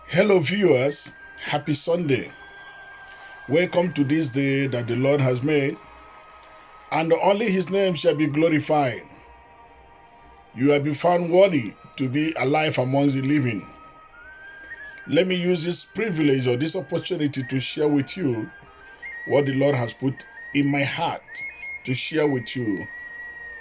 Hello, viewers. Happy Sunday. Welcome to this day that the Lord has made, and only His name shall be glorified. You have been found worthy to be alive amongst the living. Let me use this privilege or this opportunity to share with you what the Lord has put in my heart to share with you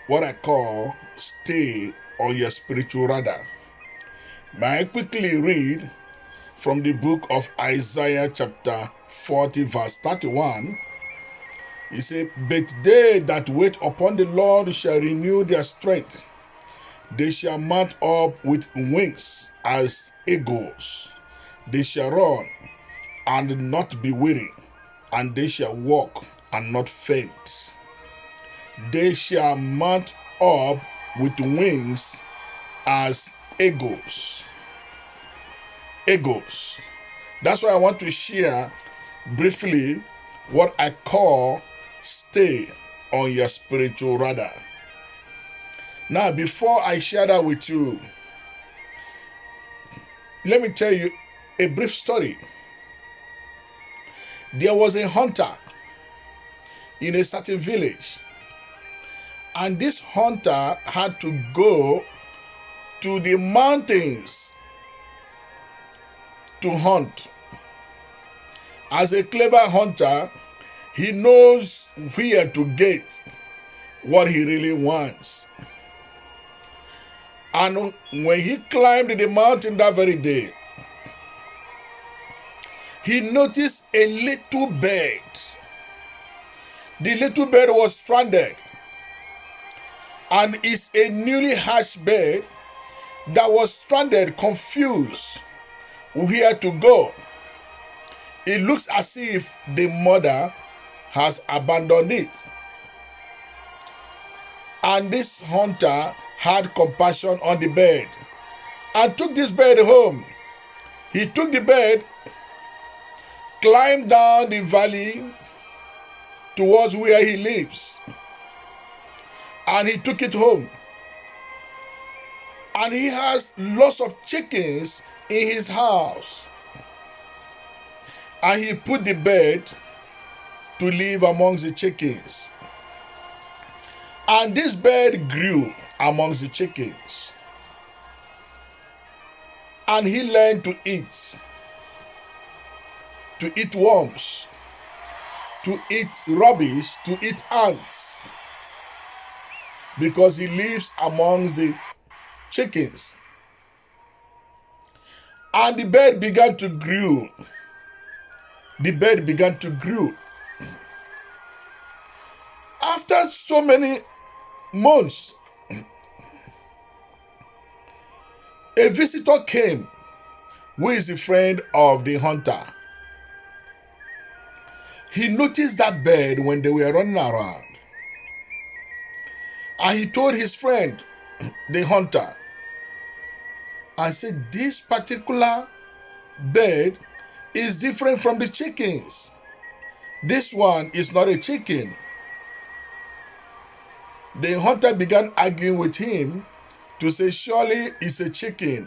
what I call stay on your spiritual radar. May I quickly read from the book of Isaiah chapter 40 verse 31. He said, "But they that wait upon the Lord shall renew their strength. They shall mount up with wings as eagles. They shall run and not be weary, and they shall walk and not faint. They shall mount up with wings as eagles." Eagles. That's why I want to share briefly what I call stay on your spiritual radar. Now, before I share that with you, let me tell you a brief story. There was a hunter in a certain village, and this hunter had to go to the mountains to hunt. As a clever hunter, he knows where to get what he really wants. And when he climbed the mountain that very day, he noticed a little bird. The little bird was stranded, and it's a newly hatched bird that was stranded, confused where to go. It looks as if the mother has abandoned it. And this hunter had compassion on the bird and took this bird home. He took the bird, climbed down the valley towards where he lives, and he took it home. And he has lots of chickens in his house. And he put the bird to live amongst the chickens. And this bird grew amongst the chickens. And he learned to eat worms, to eat rubbish, to eat ants, because he lives amongst the chickens. And the bird began to grow. The bird began to grow. After so many months, a visitor came who is a friend of the hunter. He noticed that bird when they were running around. And he told his friend, the hunter, and said, "This particular bird is different from the chickens. This one is not a chicken." The hunter began arguing with him to say, "Surely it's a chicken.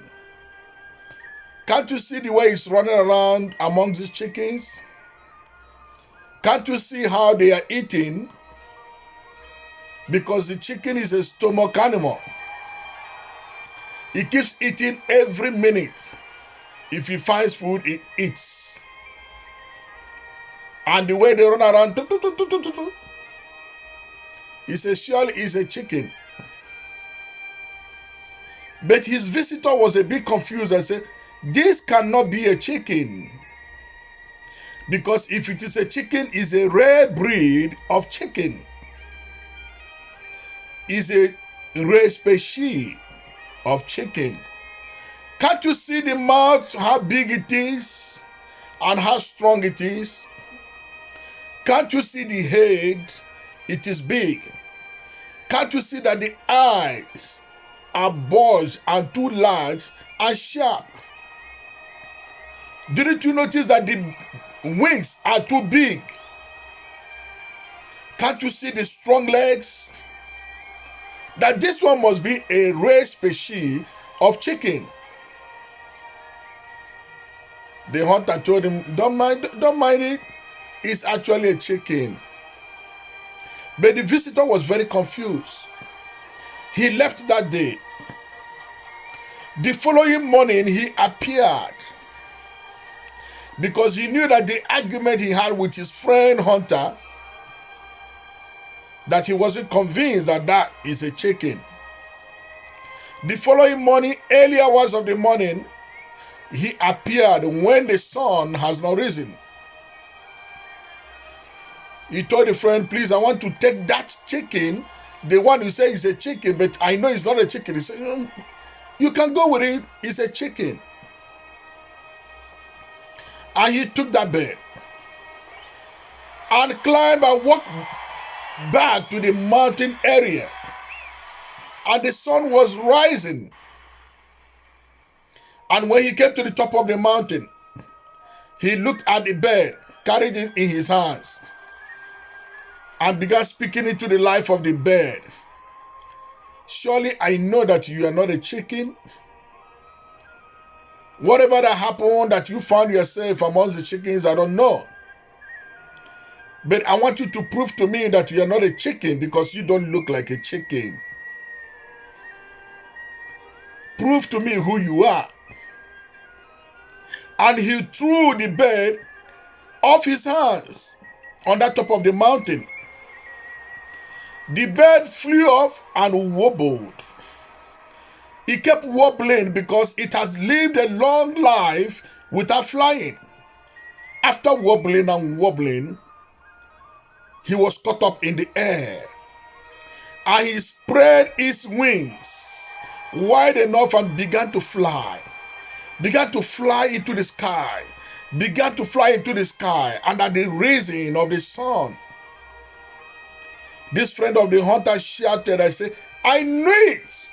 Can't you see the way it's running around amongst the chickens? Can't you see how they are eating? Because the chicken is a stomach animal. It keeps eating every minute. If he finds food, it eats. And the way they run around, he says, surely it's a chicken." But his visitor was a bit confused and said, "This cannot be a chicken. Because if it is a chicken, it's a rare breed of chicken. It's a rare species of chicken. Can't you see the mouth, how big it is and how strong it is? Can't you see the head? It is big. Can't you see that the eyes are bulged and too large and sharp? Didn't you notice that the wings are too big? Can't you see the strong legs? That this one must be a rare species of chicken." The hunter told him, don't mind it. It's actually a chicken. But the visitor was very confused. He left that day. The following morning, he appeared because he knew that the argument he had with his friend hunter, that he wasn't convinced that that is a chicken. The following morning, early hours of the morning, he appeared when the sun has not risen. He told the friend, please, I want to take that chicken, the one you say is a chicken, but I know it's not a chicken. He said, you can go with it, it's a chicken. And he took that bird and climbed and walked back to the mountain area. And the sun was rising. And when he came to the top of the mountain, he looked at the bird, carried it in his hands, and began speaking into the life of the bird. Surely I know that you are not a chicken. Whatever that happened, that you found yourself amongst the chickens, I don't know. But I want you to prove to me that you are not a chicken because you don't look like a chicken. Prove to me who you are. And he threw the bird off his hands on the top of the mountain. The bird flew off and wobbled. It kept wobbling because it has lived a long life without flying. After wobbling and wobbling, he was caught up in the air. And he spread his wings wide enough and began to fly. Began to fly into the sky. Began to fly into the sky under the rising of the sun. This friend of the hunter shouted, I said, I knew it,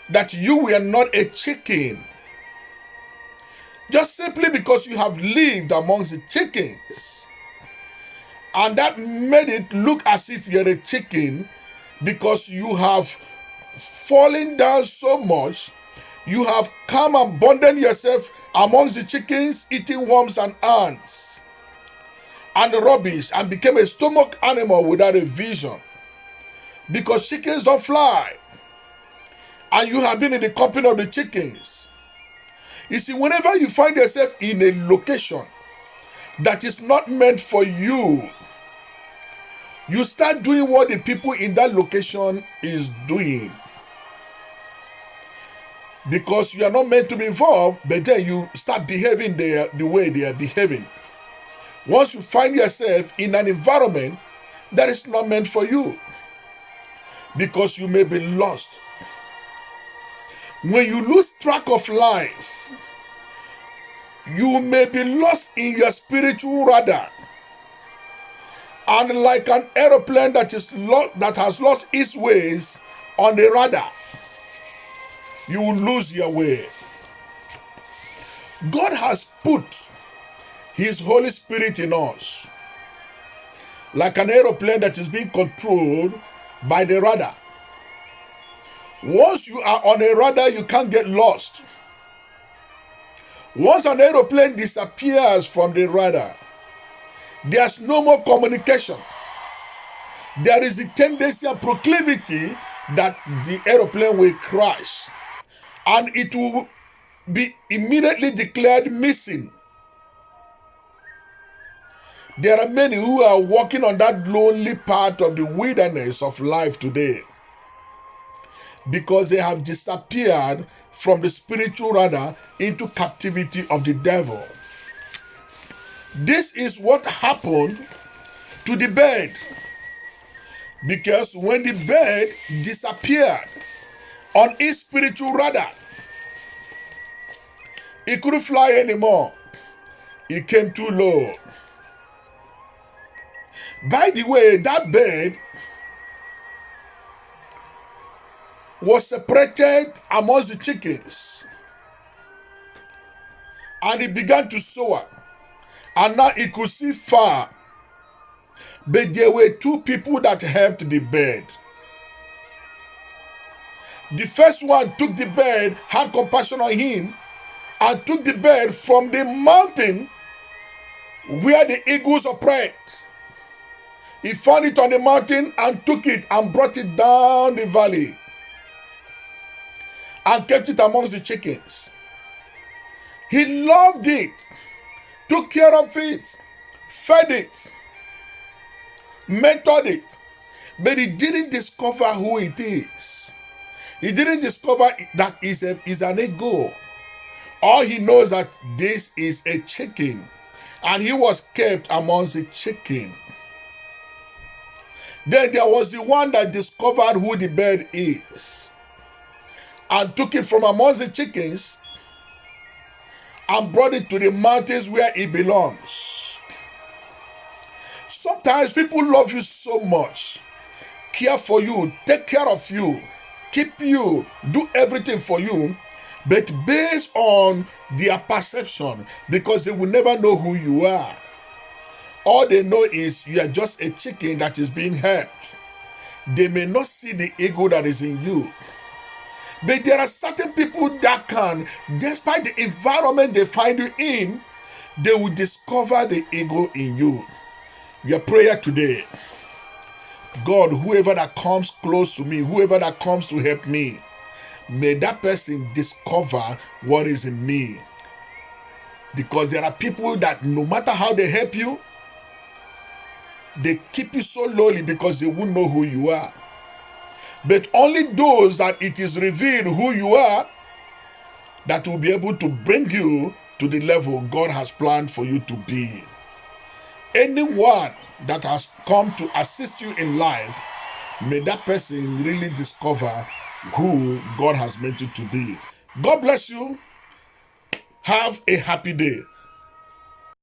that you were not a chicken. Just simply because you have lived amongst the chickens. And that made it look as if you're a chicken because you have fallen down so much. You have come and abandoned yourself amongst the chickens, eating worms and ants and rubbish, and became a stomach animal without a vision. Because chickens don't fly. And you have been in the company of the chickens. You see, whenever you find yourself in a location that is not meant for you, you start doing what the people in that location is doing. Because you are not meant to be involved, but then you start behaving the way they are behaving. Once you find yourself in an environment that is not meant for you, because you may be lost. When you lose track of life, you may be lost in your spiritual radar. And like an aeroplane that has lost its ways on the radar, you will lose your way. God has put His Holy Spirit in us, like an aeroplane that is being controlled by the radar. Once you are on a radar, you can't get lost. Once an aeroplane disappears from the radar, there's no more communication. There is a tendency and proclivity that the aeroplane will crash, and it will be immediately declared missing. There are many who are walking on that lonely part of the wilderness of life today because they have disappeared from the spiritual radar into captivity of the devil. This is what happened to the bird, because when the bird disappeared on its spiritual radar, it couldn't fly anymore. It came too low. By the way, that bird was separated amongst the chickens, and it began to soar, and now it could see far. But there were two people that helped the bird. The first one took the bird, had compassion on him, and took the bird from the mountain where the eagles operate. He found it on the mountain and took it and brought it down the valley and kept it amongst the chickens. He loved it, took care of it, fed it, mentored it, but he didn't discover who it is. He didn't discover that is an ego. All he knows that this is a chicken, and he was kept amongst the chicken. Then there was the one that discovered who the bird is and took it from amongst the chickens and brought it to the mountains where it belongs. Sometimes people love you so much, care for you, take care of you, keep you, do everything for you, but based on their perception, because they will never know who you are. All they know is you are just a chicken that is being helped. They may not see the ego that is in you. But there are certain people that can, despite the environment they find you in, they will discover the ego in you. Your prayer today, God, whoever that comes close to me, whoever that comes to help me, may that person discover what is in me. Because there are people that no matter how they help you, they keep you so lowly because they won't know who you are. But only those that it is revealed who you are that will be able to bring you to the level God has planned for you to be. Anyone that has come to assist you in life, may that person really discover who God has meant you to be. God bless you. Have a happy day.